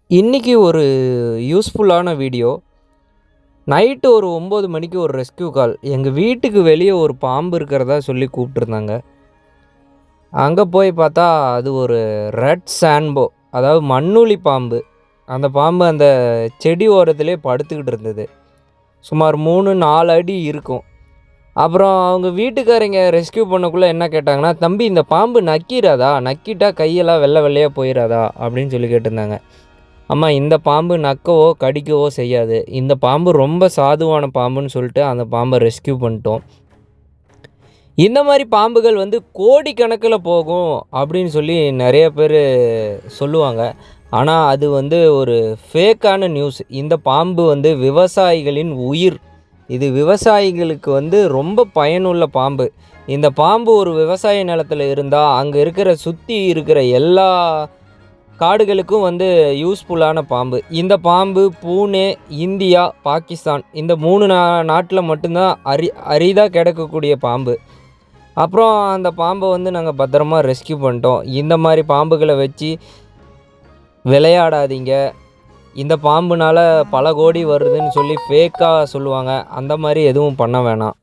இன்றைக்கி ஒரு யூஸ்ஃபுல்லான வீடியோ. நைட்டு ஒரு 9 மணிக்கு ஒரு ரெஸ்க்யூ கால். எங்கள் வீட்டுக்கு வெளியே ஒரு பாம்பு இருக்கிறதா சொல்லி கூப்பிட்டுருந்தாங்க. அங்கே போய் பார்த்தா அது ஒரு ரெட் சான்போ, அதாவது மண்ணுளி பாம்பு. அந்த பாம்பு அந்த செடி ஓரத்திலே படுத்துக்கிட்டு இருந்தது. சுமார் 3-4 அடி இருக்கும். அப்புறம் அவங்க வீட்டுக்காரங்க ரெஸ்க்யூ பண்ணக்குள்ளே என்ன கேட்டாங்கன்னா, தம்பி இந்த பாம்பு நக்கிடாதா, நக்கிட்டா கையெல்லாம் வெள்ளை வெள்ளையாக போயிடாதா அப்படின்னு சொல்லி கேட்டிருந்தாங்க. அம்மா, இந்த பாம்பு நக்கவோ கடிக்கவோ செய்யாது. இந்த பாம்பு ரொம்ப சாதுவான பாம்புன்னு சொல்லிட்டு அந்த பாம்பை ரெஸ்க்யூ பண்ணிட்டோம். இந்த மாதிரி பாம்புகள் கோடிக்கணக்கில் போகும் அப்படின்னு சொல்லி நிறைய பேர் சொல்லுவாங்க. ஆனால் அது ஒரு ஃபேக்கான நியூஸ். இந்த பாம்பு விவசாயிகளின் உயிர். இது விவசாயிகளுக்கு ரொம்ப பயனுள்ள பாம்பு. இந்த பாம்பு ஒரு விவசாய நிலத்தில் இருந்தால் அங்கே சுற்றி இருக்கிற எல்லா காடுகளுக்கும் யூஸ்ஃபுல்லான பாம்பு. இந்த பாம்பு பூனே, இந்தியா, பாகிஸ்தான் இந்த 3 நாட்டில் மட்டும்தான் அரிதாக கிடைக்கக்கூடிய பாம்பு. அப்புறம் அந்த பாம்பை நாங்கள் பத்திரமா ரெஸ்க்யூ பண்ணிட்டோம். இந்த மாதிரி பாம்புகளை வச்சு விளையாடாதீங்க. இந்த பாம்புனால் பல கோடி வருதுன்னு சொல்லி ஃபேக்காக சொல்லுவாங்க. அந்த மாதிரி எதுவும் பண்ண வேணாம்.